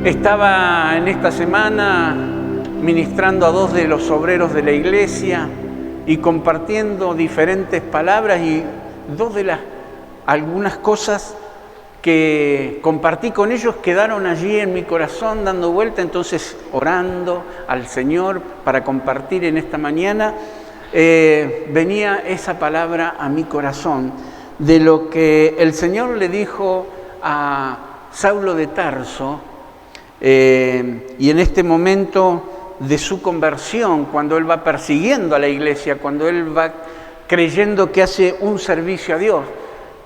Estaba en esta semana ministrando a dos de los obreros de la iglesia y compartiendo diferentes palabras, y algunas cosas que compartí con ellos quedaron allí en mi corazón dando vuelta. Entonces, orando al Señor para compartir en esta mañana, venía esa palabra a mi corazón de lo que el Señor le dijo a Saulo de Tarso, y en este momento de su conversión, cuando él va persiguiendo a la iglesia, cuando él va creyendo que hace un servicio a Dios.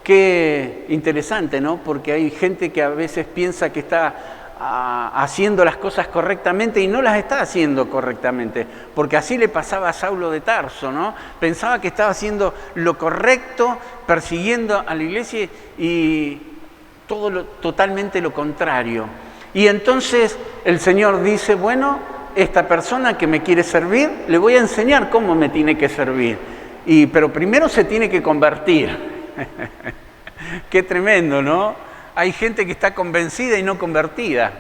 Qué interesante, ¿no? Porque hay gente que a veces piensa que está haciendo las cosas correctamente y no las está haciendo correctamente, porque así le pasaba a Saulo de Tarso, ¿no? Pensaba que estaba haciendo lo correcto, persiguiendo a la iglesia, y totalmente lo contrario. Y entonces el Señor dice, bueno, esta persona que me quiere servir, le voy a enseñar cómo me tiene que servir. Pero primero se tiene que convertir. Qué tremendo, ¿no? Hay gente que está convencida y no convertida.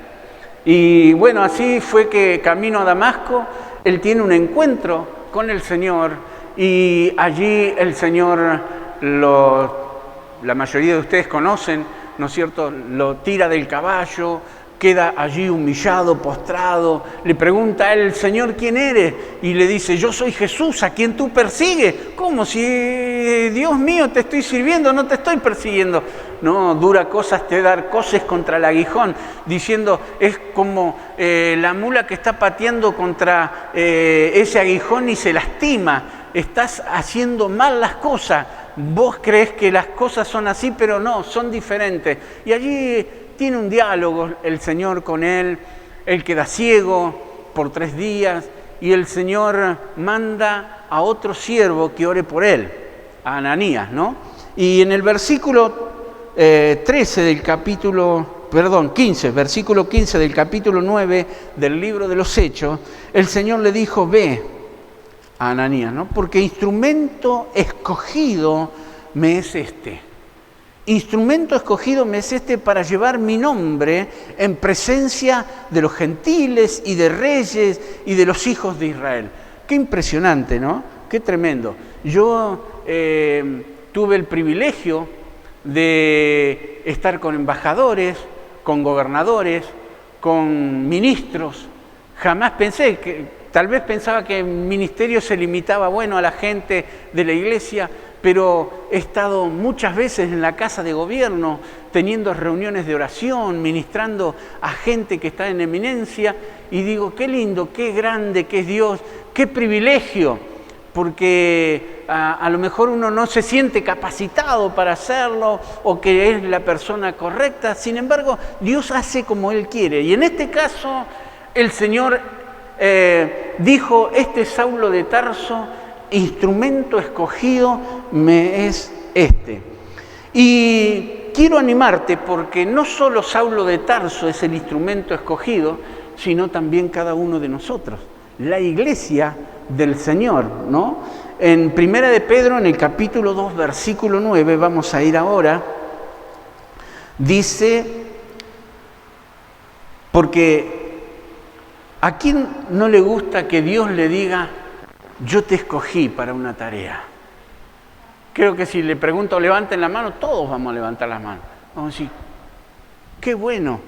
Y bueno, así fue que camino a Damasco, él tiene un encuentro con el Señor, y allí el Señor, la mayoría de ustedes conocen, ¿no es cierto?, lo tira del caballo, queda allí humillado, postrado, le pregunta a él, Señor, ¿quién eres? Y le dice, yo soy Jesús, a quien tú persigues. ¿Cómo? Si, Dios mío, te estoy sirviendo, no te estoy persiguiendo. No, dura cosas te dar coces contra el aguijón, diciendo, es como la mula que está pateando contra ese aguijón y se lastima. Estás haciendo mal las cosas. Vos crees que las cosas son así, pero no, son diferentes. Y allí tiene un diálogo el Señor con él queda ciego por 3 días, y el Señor manda a otro siervo que ore por él, a Ananías, ¿no? Y en el versículo 15, versículo 15 del capítulo 9 del libro de los Hechos, el Señor le dijo, ve a Ananías, ¿no? Porque instrumento escogido me es este. Instrumento escogido me es este para llevar mi nombre en presencia de los gentiles y de reyes y de los hijos de Israel. Qué impresionante, ¿no? Qué tremendo. Yo tuve el privilegio de estar con embajadores, con gobernadores, con ministros. Jamás pensé tal vez pensaba que el ministerio se limitaba, bueno, a la gente de la iglesia, pero he estado muchas veces en la casa de gobierno, teniendo reuniones de oración, ministrando a gente que está en eminencia, y digo, qué lindo, qué grande que es Dios, qué privilegio, porque a lo mejor uno no se siente capacitado para hacerlo, o que es la persona correcta. Sin embargo, Dios hace como Él quiere, y en este caso el Señor dijo, este Saulo de Tarso, instrumento escogido me es este. Y quiero animarte, porque no solo Saulo de Tarso es el instrumento escogido, sino también cada uno de nosotros, la iglesia del Señor, ¿no? En Primera de Pedro, en el capítulo 2, versículo 9, vamos a ir ahora, dice, porque ¿a quién no le gusta que Dios le diga, yo te escogí para una tarea? Creo que si le pregunto, levanten la mano, todos vamos a levantar las manos. Vamos a decir, qué bueno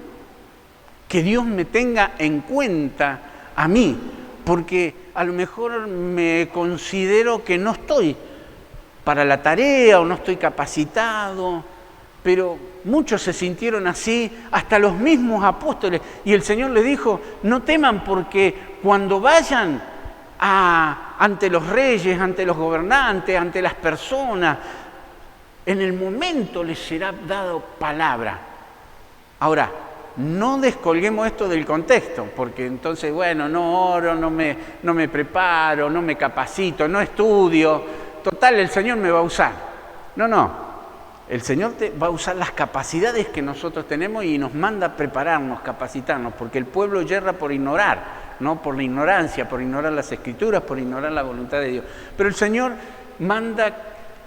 que Dios me tenga en cuenta a mí, porque a lo mejor me considero que no estoy para la tarea o no estoy capacitado, pero muchos se sintieron así, hasta los mismos apóstoles. Y el Señor les dijo, no teman, porque cuando vayan ante los reyes, ante los gobernantes, ante las personas, en el momento les será dado palabra. Ahora, no descolguemos esto del contexto, porque entonces, bueno, no oro, no me preparo, no me capacito, no estudio. Total, el Señor me va a usar. No. El Señor va a usar las capacidades que nosotros tenemos y nos manda a prepararnos, capacitarnos, porque el pueblo yerra por ignorar, no por la ignorancia, por ignorar las Escrituras, por ignorar la voluntad de Dios. Pero el Señor manda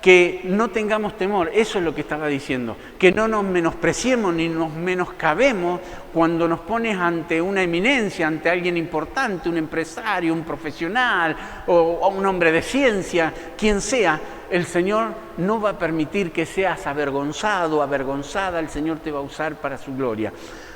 que no tengamos temor, eso es lo que estaba diciendo, que no nos menospreciemos ni nos menoscabemos cuando nos pones ante una eminencia, ante alguien importante, un empresario, un profesional o un hombre de ciencia, quien sea. El Señor no va a permitir que seas avergonzado, avergonzada, el Señor te va a usar para su gloria.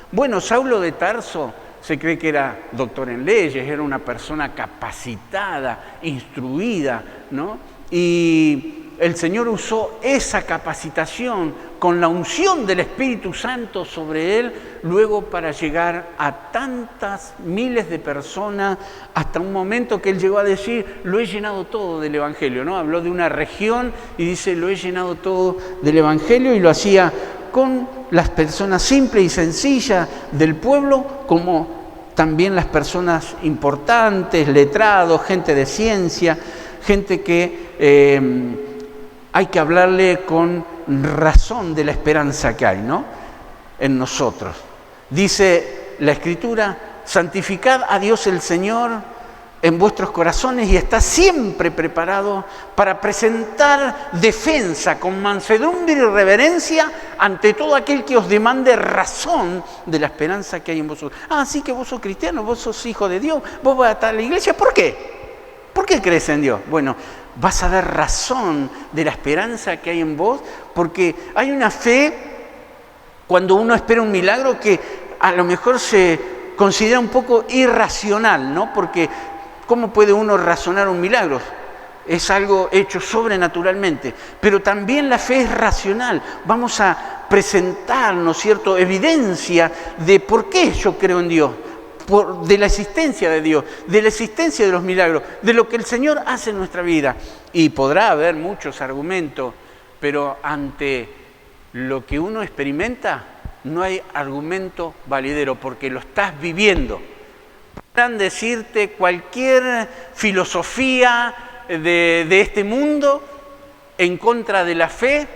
Bueno, Saulo de Tarso se cree que era doctor en leyes, era una persona capacitada, instruida, ¿no? Y el Señor usó esa capacitación con la unción del Espíritu Santo sobre él, luego para llegar a tantas miles de personas, hasta un momento que él llegó a decir, lo he llenado todo del Evangelio, ¿no? Habló de una región y dice, lo he llenado todo del Evangelio, y lo hacía con las personas simples y sencillas del pueblo, como también las personas importantes, letrados, gente de ciencia, gente que hay que hablarle con razón de la esperanza que hay, ¿no?, en nosotros. Dice la Escritura, santificad a Dios el Señor en vuestros corazones y está siempre preparado para presentar defensa con mansedumbre y reverencia ante todo aquel que os demande razón de la esperanza que hay en vosotros. Ah, sí, que vos sos cristiano, vos sos hijo de Dios, vos vas a estar a la iglesia. ¿Por qué? ¿Por qué crees en Dios? Bueno, vas a dar razón de la esperanza que hay en vos, porque hay una fe, cuando uno espera un milagro, que a lo mejor se considera un poco irracional, ¿no? Porque ¿cómo puede uno razonar un milagro? Es algo hecho sobrenaturalmente, pero también la fe es racional. Vamos a presentar, ¿no es cierto?, evidencia de por qué yo creo en Dios, de la existencia de Dios, de la existencia de los milagros, de lo que el Señor hace en nuestra vida. Y podrá haber muchos argumentos, pero ante lo que uno experimenta no hay argumento validero, porque lo estás viviendo. Podrán decirte cualquier filosofía de este mundo en contra de la fe,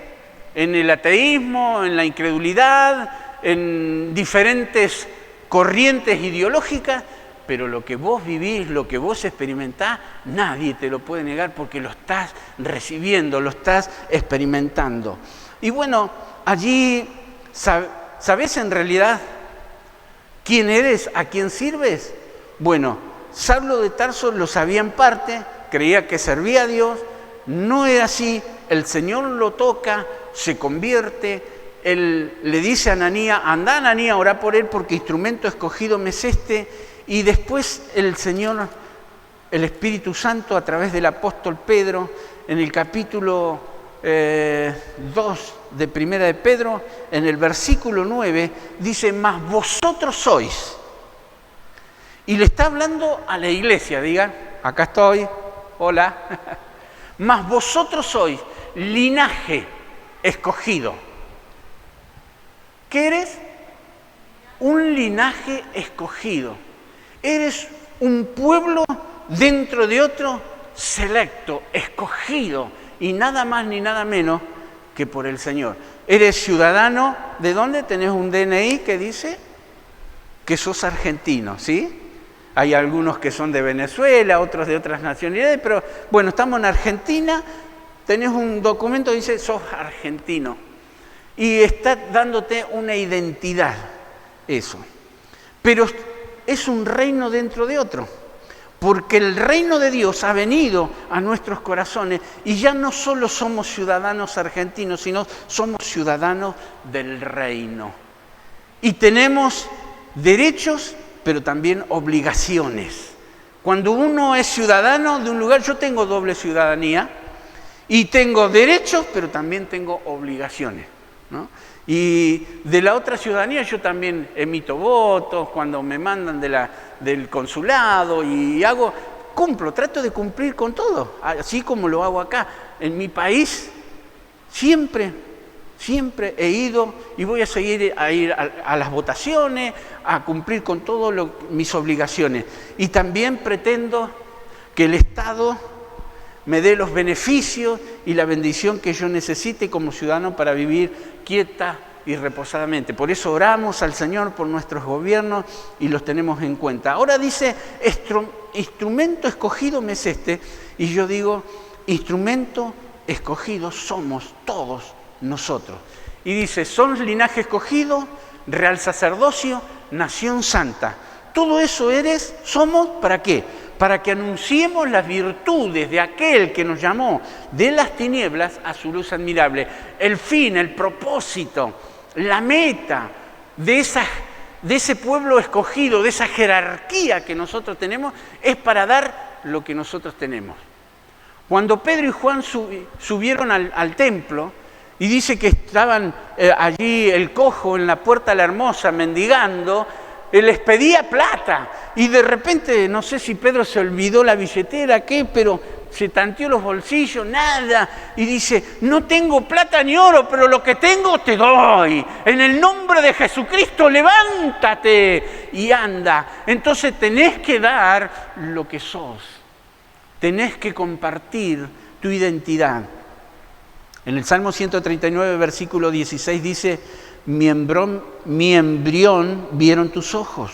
en el ateísmo, en la incredulidad, en diferentes corrientes ideológicas, pero lo que vos vivís, lo que vos experimentás, nadie te lo puede negar porque lo estás recibiendo, lo estás experimentando. Y bueno, allí, ¿sabés en realidad quién eres, a quién sirves? Bueno, Saulo de Tarso lo sabía en parte, creía que servía a Dios, no era así, el Señor lo toca, se convierte. Él le dice a Ananías, anda Ananías, orá por él porque instrumento escogido me es este. Y después el Señor, el Espíritu Santo, a través del apóstol Pedro, en el capítulo 2 de Primera de Pedro, en el versículo 9, dice, mas vosotros sois. Y le está hablando a la iglesia, digan, acá estoy, hola. Mas vosotros sois linaje escogido. ¿Qué eres? Un linaje escogido. Eres un pueblo dentro de otro selecto, escogido, y nada más ni nada menos que por el Señor. Eres ciudadano, ¿de dónde? Tenés un DNI que dice que sos argentino, ¿sí? Hay algunos que son de Venezuela, otros de otras nacionalidades, pero bueno, estamos en Argentina, tenés un documento que dice sos argentino. Y está dándote una identidad, eso. Pero es un reino dentro de otro, porque el reino de Dios ha venido a nuestros corazones y ya no solo somos ciudadanos argentinos, sino somos ciudadanos del reino. Y tenemos derechos, pero también obligaciones. Cuando uno es ciudadano de un lugar, yo tengo doble ciudadanía y tengo derechos, pero también tengo obligaciones, ¿no? Y de la otra ciudadanía yo también emito votos cuando me mandan del consulado y cumplo, trato de cumplir con todo, así como lo hago acá. En mi país siempre he ido y voy a seguir a ir a las votaciones, a cumplir con todas mis obligaciones. Y también pretendo que el Estado me dé los beneficios y la bendición que yo necesite como ciudadano para vivir quieta y reposadamente. Por eso oramos al Señor por nuestros gobiernos y los tenemos en cuenta. Ahora dice, instrumento escogido me es este, y yo digo, instrumento escogido somos todos nosotros. Y dice, son linaje escogido, real sacerdocio, nación santa. Todo eso somos, ¿para qué? Para que anunciemos las virtudes de aquel que nos llamó de las tinieblas a su luz admirable. El fin, el propósito, la meta de ese pueblo escogido, de esa jerarquía que nosotros tenemos, es para dar lo que nosotros tenemos. Cuando Pedro y Juan subieron al templo, y dice que estaban allí el cojo en la puerta la hermosa mendigando, les pedía plata, y de repente, no sé si Pedro se olvidó la billetera, qué, pero se tanteó los bolsillos, nada, y dice, no tengo plata ni oro, pero lo que tengo te doy. En el nombre de Jesucristo, levántate y anda. Entonces tenés que dar lo que sos, tenés que compartir tu identidad. En el Salmo 139, versículo 16 dice, mi embrión vieron tus ojos,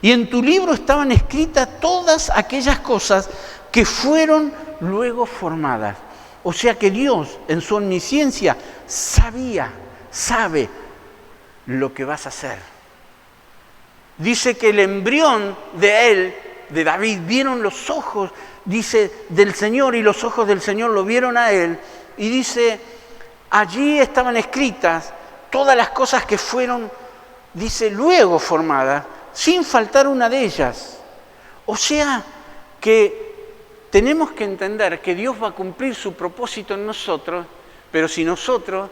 y en tu libro estaban escritas todas aquellas cosas que fueron luego formadas. O sea que Dios, en su omnisciencia, sabe lo que vas a hacer. Dice que el embrión de él, de David, vieron los ojos, dice, del Señor, y los ojos del Señor lo vieron a él. Y dice, allí estaban escritas todas las cosas que fueron, dice, luego formadas, sin faltar una de ellas. O sea que tenemos que entender que Dios va a cumplir su propósito en nosotros, pero si nosotros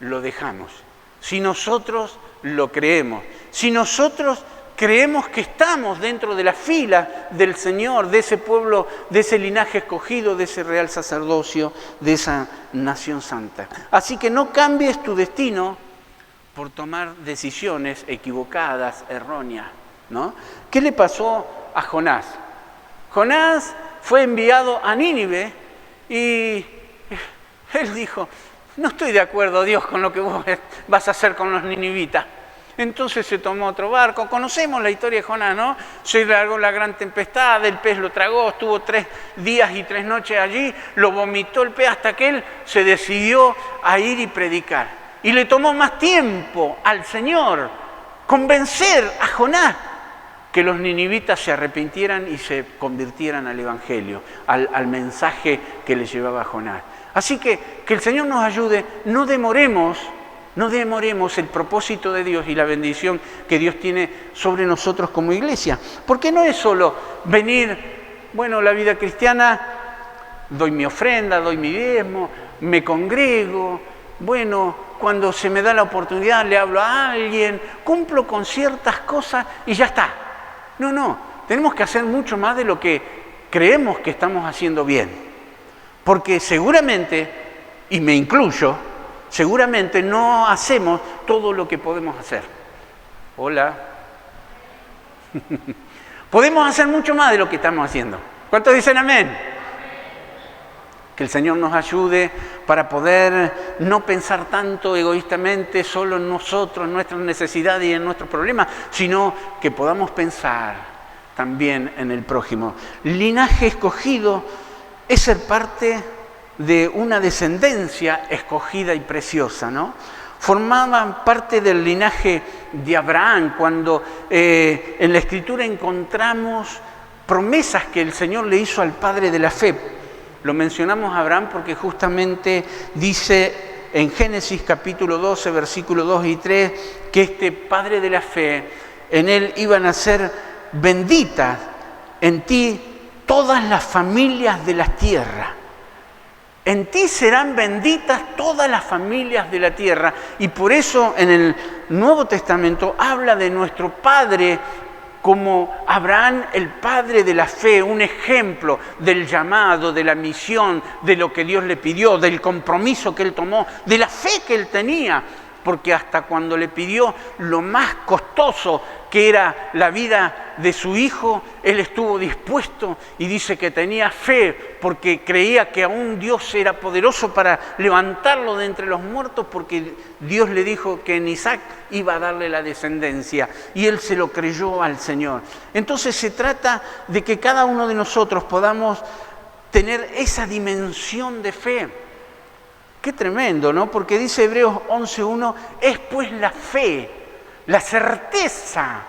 lo dejamos, si nosotros lo creemos, si nosotros creemos que estamos dentro de la fila del Señor, de ese pueblo, de ese linaje escogido, de ese real sacerdocio, de esa nación santa. Así que no cambies tu destino por tomar decisiones equivocadas, erróneas, ¿no? ¿Qué le pasó a Jonás? Jonás fue enviado a Nínive y él dijo, no estoy de acuerdo, Dios, con lo que vos vas a hacer con los ninivitas. Entonces se tomó otro barco. Conocemos la historia de Jonás, ¿no? Se largó la gran tempestad, el pez lo tragó, estuvo 3 días y 3 noches allí, lo vomitó el pez hasta que él se decidió a ir y predicar. Y le tomó más tiempo al Señor convencer a Jonás que los ninivitas se arrepintieran y se convirtieran al Evangelio, al mensaje que le llevaba Jonás. Así que el Señor nos ayude, no demoremos el propósito de Dios y la bendición que Dios tiene sobre nosotros como iglesia. Porque no es solo venir, bueno, la vida cristiana, doy mi ofrenda, doy mi diezmo, me congrego, bueno, cuando se me da la oportunidad le hablo a alguien, cumplo con ciertas cosas y ya está. No, tenemos que hacer mucho más de lo que creemos que estamos haciendo bien. Porque seguramente, y me incluyo, seguramente no hacemos todo lo que podemos hacer. Hola. Podemos hacer mucho más de lo que estamos haciendo. ¿Cuántos dicen amén? Que el Señor nos ayude para poder no pensar tanto egoístamente solo en nosotros, en nuestras necesidades y en nuestros problemas, sino que podamos pensar también en el prójimo. Linaje escogido es ser parte de una descendencia escogida y preciosa, ¿no? Formaban parte del linaje de Abraham, cuando en la Escritura encontramos promesas que el Señor le hizo al padre de la fe. Lo mencionamos a Abraham porque justamente dice en Génesis capítulo 12, versículos 2 y 3, que este padre de la fe, en él iban a ser benditas en ti todas las familias de la tierra. En ti serán benditas todas las familias de la tierra. Y por eso en el Nuevo Testamento habla de nuestro Padre como Abraham, el padre de la fe, un ejemplo del llamado, de la misión, de lo que Dios le pidió, del compromiso que él tomó, de la fe que él tenía. Porque hasta cuando le pidió lo más costoso, que era la vida de su hijo, él estuvo dispuesto y dice que tenía fe porque creía que aún Dios era poderoso para levantarlo de entre los muertos, porque Dios le dijo que en Isaac iba a darle la descendencia y él se lo creyó al Señor. Entonces se trata de que cada uno de nosotros podamos tener esa dimensión de fe. Qué tremendo, ¿no? Porque dice Hebreos 11:1, es pues la fe, la certeza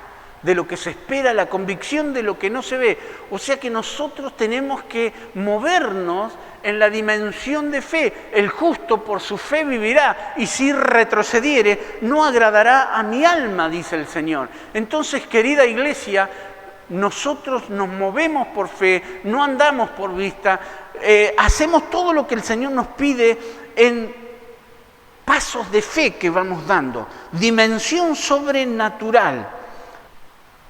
de lo que se espera, la convicción de lo que no se ve. O sea que nosotros tenemos que movernos en la dimensión de fe. El justo por su fe vivirá, y si retrocediere, no agradará a mi alma, dice el Señor. Entonces, querida iglesia, nosotros nos movemos por fe, no andamos por vista, hacemos todo lo que el Señor nos pide en pasos de fe que vamos dando, dimensión sobrenatural.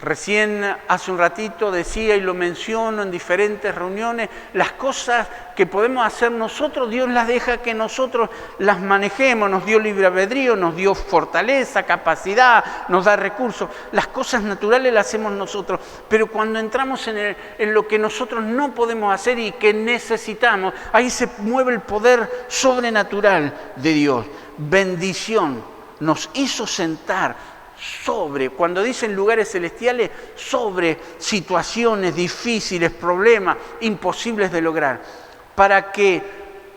Recién hace un ratito decía y lo menciono en diferentes reuniones, las cosas que podemos hacer nosotros, Dios las deja que nosotros las manejemos, nos dio libre albedrío, nos dio fortaleza, capacidad, nos da recursos. Las cosas naturales las hacemos nosotros, pero cuando entramos en lo que nosotros no podemos hacer y que necesitamos, ahí se mueve el poder sobrenatural de Dios. Bendición, nos hizo sentar sobre, cuando dicen lugares celestiales, sobre situaciones difíciles, problemas imposibles de lograr, para que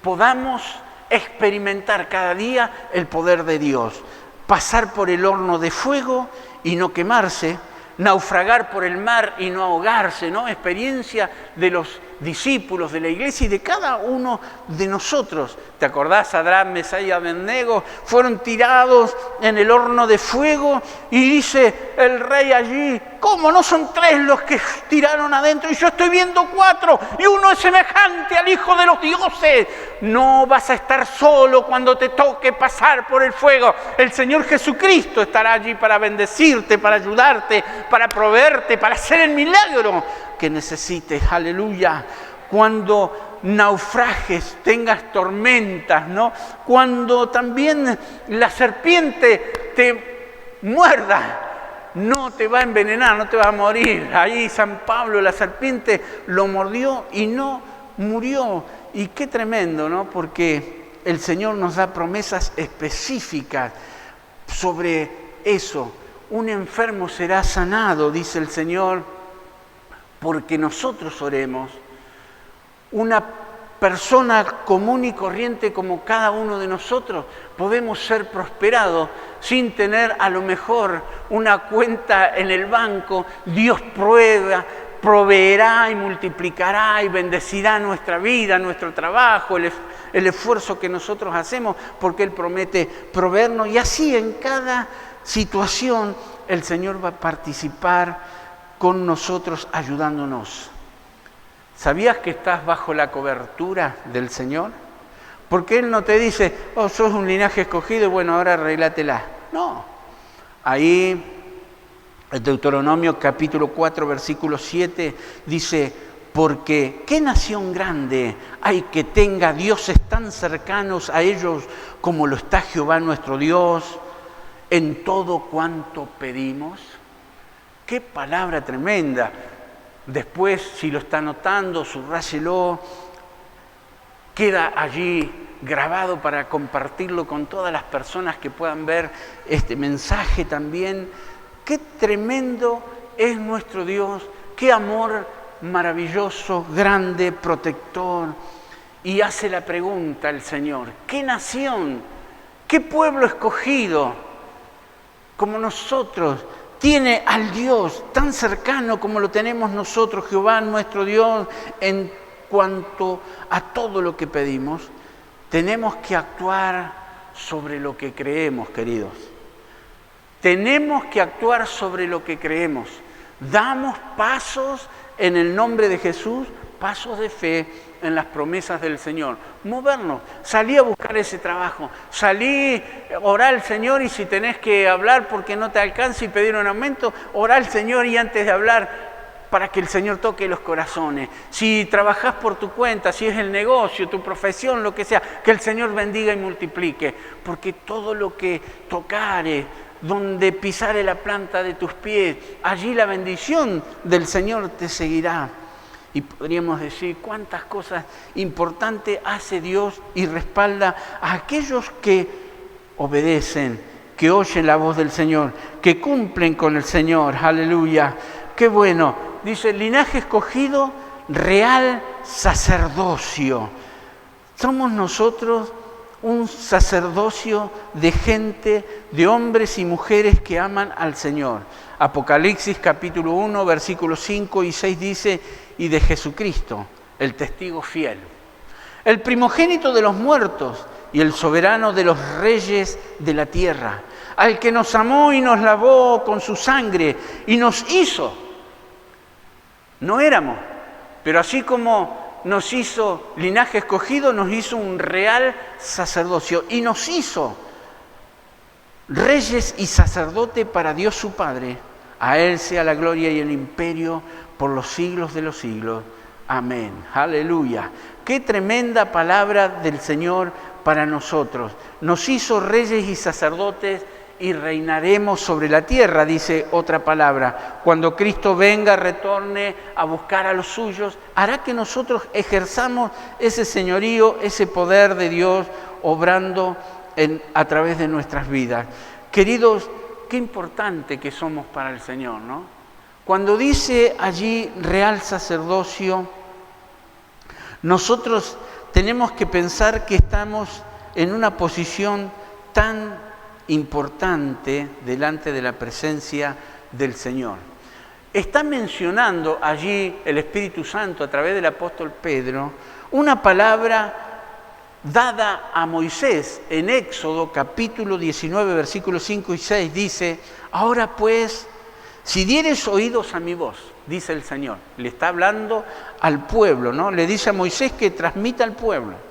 podamos experimentar cada día el poder de Dios, pasar por el horno de fuego y no quemarse, naufragar por el mar y no ahogarse, ¿no? Experiencia de los discípulos de la iglesia y de cada uno de nosotros. ¿Te acordás? Sadrach, Mesach y Abednego fueron tirados en el horno de fuego y dice el rey allí, ¿cómo no son 3 los que tiraron adentro? Y yo estoy viendo 4 y uno es semejante al Hijo de los dioses. No vas a estar solo cuando te toque pasar por el fuego. El Señor Jesucristo estará allí para bendecirte, para ayudarte, para proveerte, para hacer el milagro que necesites. Aleluya. Cuando naufrajes, tengas tormentas, ¿no? Cuando también la serpiente te muerda, no te va a envenenar, no te va a morir. Ahí San Pablo, la serpiente lo mordió y no murió. Y qué tremendo, ¿no? Porque el Señor nos da promesas específicas sobre eso. Un enfermo será sanado, dice el Señor, porque nosotros oremos. Una persona común y corriente como cada uno de nosotros podemos ser prosperados sin tener a lo mejor una cuenta en el banco. Dios proveerá y multiplicará y bendecirá nuestra vida, nuestro trabajo, el esfuerzo que nosotros hacemos, porque Él promete proveernos. Y así en cada situación el Señor va a participar con nosotros ayudándonos. ¿Sabías que estás bajo la cobertura del Señor? Porque Él no te dice, oh, sos un linaje escogido y bueno, ahora arreglátela. No. Ahí, en Deuteronomio capítulo 4, versículo 7, dice, porque ¿qué nación grande hay que tenga dioses tan cercanos a ellos como lo está Jehová nuestro Dios en todo cuanto pedimos? ¡Qué palabra tremenda! Después, si lo está anotando, subráyelo, queda allí grabado para compartirlo con todas las personas que puedan ver este mensaje también. ¡Qué tremendo es nuestro Dios! ¡Qué amor maravilloso, grande, protector! Y hace la pregunta el Señor, ¿qué nación, qué pueblo escogido como nosotros tiene al Dios tan cercano como lo tenemos nosotros, Jehová nuestro Dios, en cuanto a todo lo que pedimos? Tenemos que actuar sobre lo que creemos, queridos. Tenemos que actuar sobre lo que creemos. Damos pasos en el nombre de Jesús, pasos de fe en las promesas del Señor. Movernos, salí a buscar ese trabajo, salí, orá al Señor y si tenés que hablar porque no te alcanza y pedir un aumento, orá al Señor y antes de hablar para que el Señor toque los corazones. Si trabajás por tu cuenta, si es el negocio, tu profesión, lo que sea, que el Señor bendiga y multiplique, porque todo lo que tocare, donde pisare la planta de tus pies, allí la bendición del Señor te seguirá. Y podríamos decir cuántas cosas importantes hace Dios y respalda a aquellos que obedecen, que oyen la voz del Señor, que cumplen con el Señor. Aleluya. Qué bueno. Dice, linaje escogido, real sacerdocio. Somos nosotros un sacerdocio de gente, de hombres y mujeres que aman al Señor. Apocalipsis capítulo 1, versículos 5 y 6 dice, y de Jesucristo, el testigo fiel, el primogénito de los muertos y el soberano de los reyes de la tierra, al que nos amó y nos lavó con su sangre y nos hizo. No éramos, pero así como nos hizo linaje escogido, nos hizo un real sacerdocio y nos hizo reyes y sacerdote para Dios su Padre. A Él sea la gloria y el imperio por los siglos de los siglos. Amén. Aleluya. Qué tremenda palabra del Señor para nosotros. Nos hizo reyes y sacerdotes y reinaremos sobre la tierra, dice otra palabra. Cuando Cristo venga, retorne a buscar a los suyos, hará que nosotros ejerzamos ese señorío, ese poder de Dios obrando a través de nuestras vidas. Queridos, qué importante que somos para el Señor, ¿no? Cuando dice allí real sacerdocio, nosotros tenemos que pensar que estamos en una posición tan importante delante de la presencia del Señor. Está mencionando allí el Espíritu Santo a través del apóstol Pedro una palabra dada a Moisés en Éxodo capítulo 19 versículos 5 y 6. Dice, ahora pues, si dieres oídos a mi voz, dice el Señor, le está hablando al pueblo, ¿no? Le dice a Moisés que transmita al pueblo.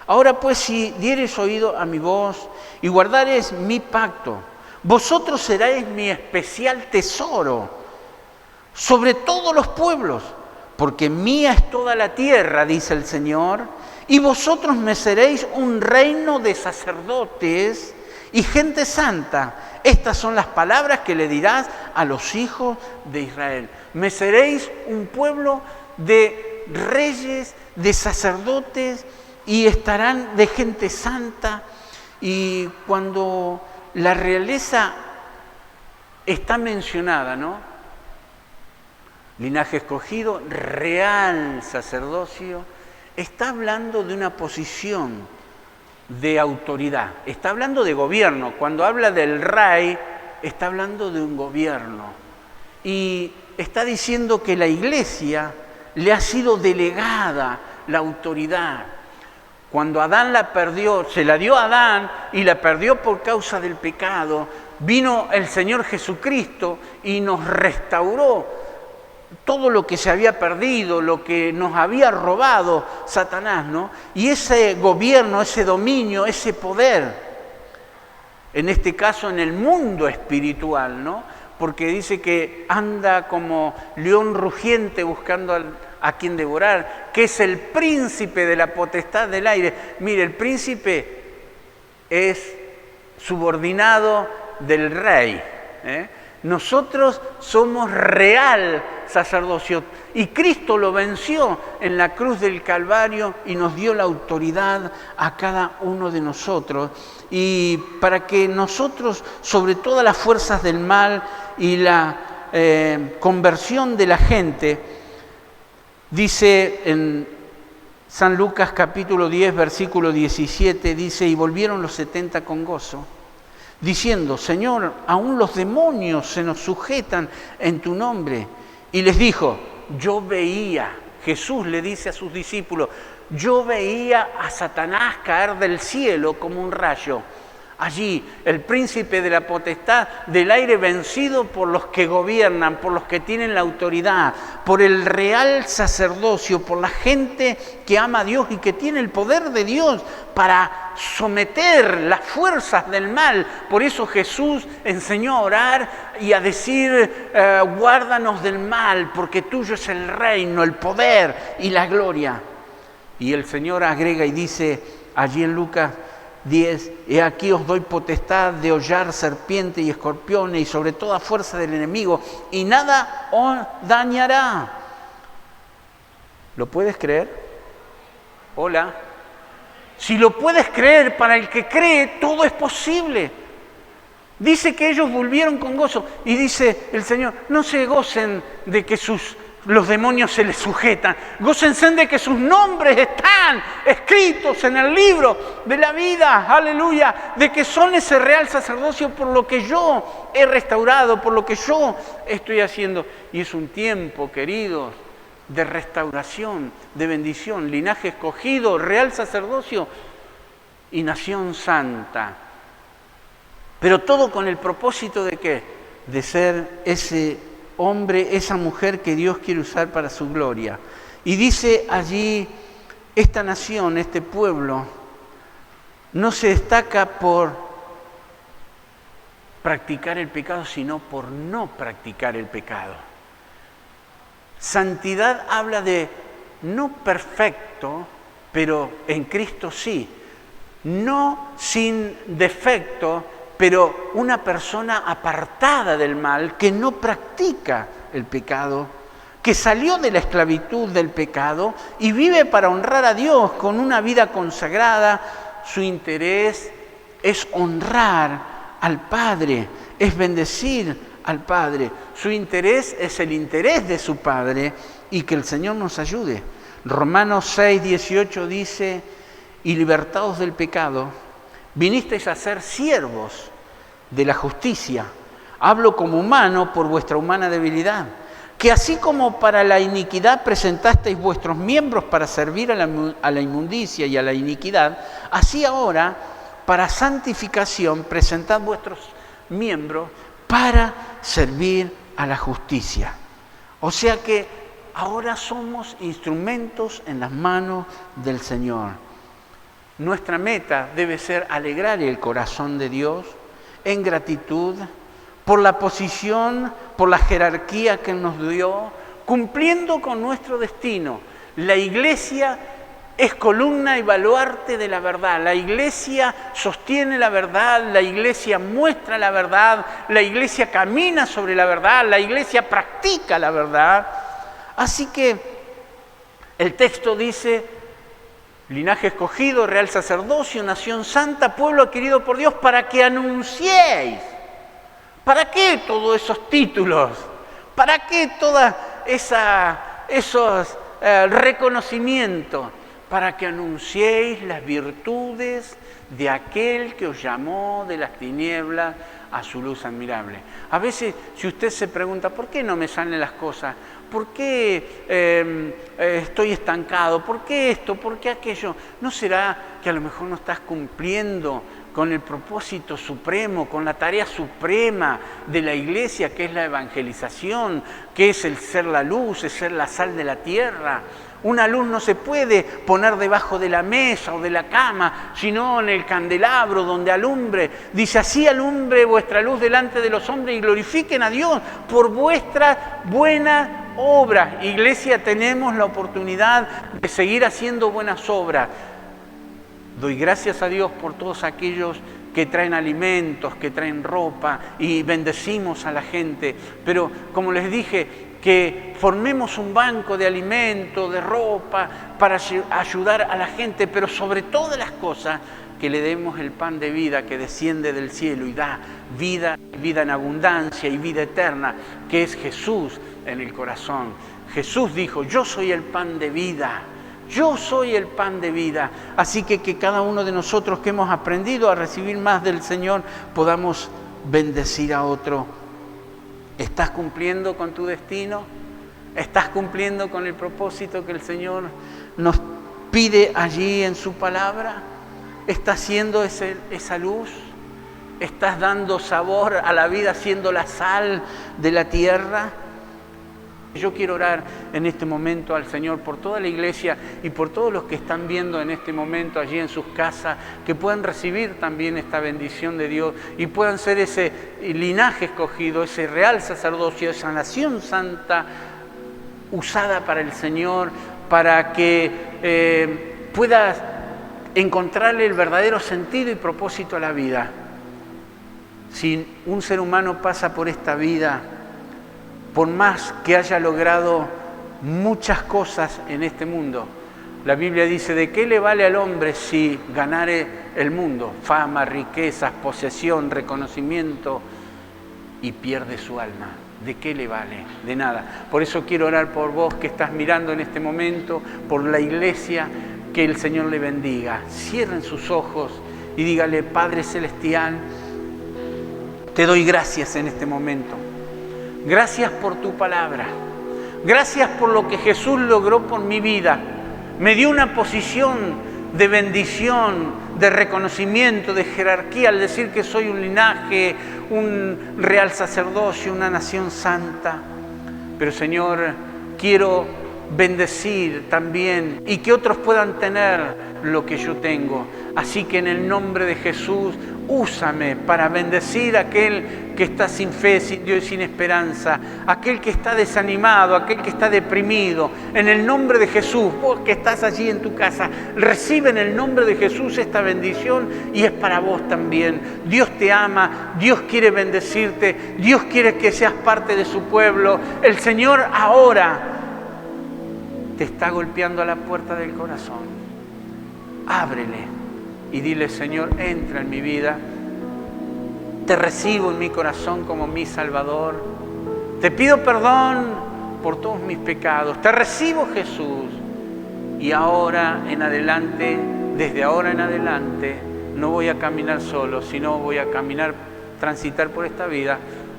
Ahora pues, si dieres oído a mi voz y guardares mi pacto, vosotros seréis mi especial tesoro sobre todos los pueblos, porque mía es toda la tierra, dice el Señor, y vosotros me seréis un reino de sacerdotes y gente santa. Estas son las palabras que le dirás a los hijos de Israel. Me seréis un pueblo de reyes, de sacerdotes, y estarán de gente santa. Y cuando la realeza está mencionada, ¿no? Linaje escogido, real sacerdocio, está hablando de una posición de autoridad, está hablando de gobierno. Cuando habla del rey, está hablando de un gobierno. Y está diciendo que la iglesia le ha sido delegada la autoridad. Cuando Adán la perdió, se la dio a Adán y la perdió por causa del pecado, vino el Señor Jesucristo y nos restauró todo lo que se había perdido, lo que nos había robado Satanás, ¿no? Y ese gobierno, ese dominio, ese poder, en este caso en el mundo espiritual, ¿no? Porque dice que anda como león rugiente buscando a quien devorar, que es el príncipe de la potestad del aire. Mire, el príncipe es subordinado del rey, ¿eh? Nosotros somos real sacerdocio y Cristo lo venció en la cruz del Calvario y nos dio la autoridad a cada uno de nosotros. Y para que nosotros, sobre todas las fuerzas del mal y la conversión de la gente, dice en San Lucas capítulo 10, versículo 17, dice, y volvieron los 70 con gozo, diciendo, Señor, aún los demonios se nos sujetan en tu nombre. Y les dijo, yo veía, Jesús le dice a sus discípulos, yo veía a Satanás caer del cielo como un rayo. Allí, el príncipe de la potestad del aire vencido por los que gobiernan, por los que tienen la autoridad, por el real sacerdocio, por la gente que ama a Dios y que tiene el poder de Dios para someter las fuerzas del mal. Por eso Jesús enseñó a orar y a decir, guárdanos del mal, porque tuyo es el reino, el poder y la gloria. Y el Señor agrega y dice allí en Lucas 10, he aquí os doy potestad de hollar serpientes y escorpiones y sobre toda fuerza del enemigo, y nada os dañará. ¿Lo puedes creer? Hola. Si lo puedes creer, para el que cree, todo es posible. Dice que ellos volvieron con gozo, y dice el Señor, no se gocen de que sus los demonios se les sujetan. Gócense de que sus nombres están escritos en el libro de la vida, aleluya, de que son ese real sacerdocio por lo que yo he restaurado, por lo que yo estoy haciendo. Y es un tiempo, queridos, de restauración, de bendición, linaje escogido, real sacerdocio y nación santa. Pero todo con el propósito de ¿qué? De ser ese hombre, esa mujer que Dios quiere usar para su gloria. Y dice allí, esta nación, este pueblo, no se destaca por practicar el pecado, sino por no practicar el pecado. Santidad habla de no perfecto, pero en Cristo sí. No sin defecto, pero una persona apartada del mal, que no practica el pecado, que salió de la esclavitud del pecado y vive para honrar a Dios con una vida consagrada. Su interés es honrar al Padre, es bendecir al Padre. Su interés es el interés de su Padre y que el Señor nos ayude. Romanos 6, 18 dice, y libertados del pecado, vinisteis a ser siervos de la justicia. Hablo como humano por vuestra humana debilidad. Que así como para la iniquidad presentasteis vuestros miembros para servir a la inmundicia y a la iniquidad, así ahora, para santificación, presentad vuestros miembros para servir a la justicia. O sea que ahora somos instrumentos en las manos del Señor. Nuestra meta debe ser alegrar el corazón de Dios en gratitud por la posición, por la jerarquía que nos dio, cumpliendo con nuestro destino. La Iglesia es columna y baluarte de la verdad. La Iglesia sostiene la verdad, la Iglesia muestra la verdad, la Iglesia camina sobre la verdad, la Iglesia practica la verdad. Así que el texto dice, linaje escogido, real sacerdocio, nación santa, pueblo adquirido por Dios, para que anunciéis. ¿Para qué todos esos títulos? ¿Para qué todos esos reconocimientos? Para que anunciéis las virtudes de aquel que os llamó de las tinieblas a su luz admirable. A veces, si usted se pregunta, ¿por qué no me salen las cosas? ¿Por qué estoy estancado? ¿Por qué esto? ¿Por qué aquello? ¿No será que a lo mejor no estás cumpliendo con el propósito supremo, con la tarea suprema de la Iglesia, que es la evangelización, que es el ser la luz, es ser la sal de la tierra? Una luz no se puede poner debajo de la mesa o de la cama, sino en el candelabro donde alumbre. Dice, así alumbre vuestra luz delante de los hombres y glorifiquen a Dios por vuestra buena obra. Iglesia, tenemos la oportunidad de seguir haciendo buenas obras. Doy gracias a Dios por todos aquellos que traen alimentos, que traen ropa y bendecimos a la gente. Pero como les dije, que formemos un banco de alimentos, de ropa, para ayudar a la gente, pero sobre todas las cosas, que le demos el pan de vida que desciende del cielo y da vida, vida en abundancia y vida eterna, que es Jesús en el corazón. Jesús dijo, yo soy el pan de vida. Yo soy el pan de vida. Así que cada uno de nosotros que hemos aprendido a recibir más del Señor, podamos bendecir a otro. ¿Estás cumpliendo con tu destino? ¿Estás cumpliendo con el propósito que el Señor nos pide allí en su palabra? ¿Estás siendo esa luz? ¿Estás dando sabor a la vida, siendo la sal de la tierra? Yo quiero orar en este momento al Señor por toda la iglesia y por todos los que están viendo en este momento allí en sus casas, que puedan recibir también esta bendición de Dios y puedan ser ese linaje escogido, ese real sacerdocio, esa nación santa usada para el Señor, para que puedas encontrarle el verdadero sentido y propósito a la vida. Si un ser humano pasa por esta vida, por más que haya logrado muchas cosas en este mundo, la Biblia dice, ¿de qué le vale al hombre si ganare el mundo? Fama, riquezas, posesión, reconocimiento. y pierde su alma. ¿De qué le vale? De nada. Por eso quiero orar por vos que estás mirando en este momento, por la iglesia, que el Señor le bendiga. Cierren sus ojos y dígale: Padre Celestial, te doy gracias en este momento. Gracias por tu palabra. Gracias por lo que Jesús logró por mi vida. Me dio una posición de bendición, de reconocimiento, de jerarquía, al decir que soy un linaje, un real sacerdocio, una nación santa. Pero Señor, quiero bendecir también y que otros puedan tener lo que yo tengo. Así que en el nombre de Jesús, úsame para bendecir a aquel que está sin fe, sin Dios y sin esperanza, aquel que está desanimado, aquel que está deprimido. En el nombre de Jesús, vos que estás allí en tu casa, recibe en el nombre de Jesús esta bendición y es para vos también. Dios te ama, Dios quiere bendecirte, Dios quiere que seas parte de su pueblo. El Señor ahora te está golpeando a la puerta del corazón. Ábrele y dile: Señor, entra en mi vida. Te recibo en mi corazón como mi Salvador. Te pido perdón por todos mis pecados. Te recibo, Jesús. Y ahora en adelante, desde ahora en adelante, no voy a caminar solo, sino voy a transitar por esta vida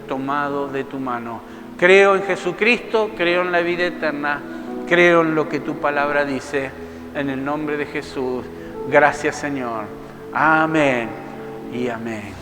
tomado de tu mano. Creo en Jesucristo, creo en la vida eterna, creo en lo que tu palabra dice. En el nombre de Jesús. Gracias, Señor. Amén y amén.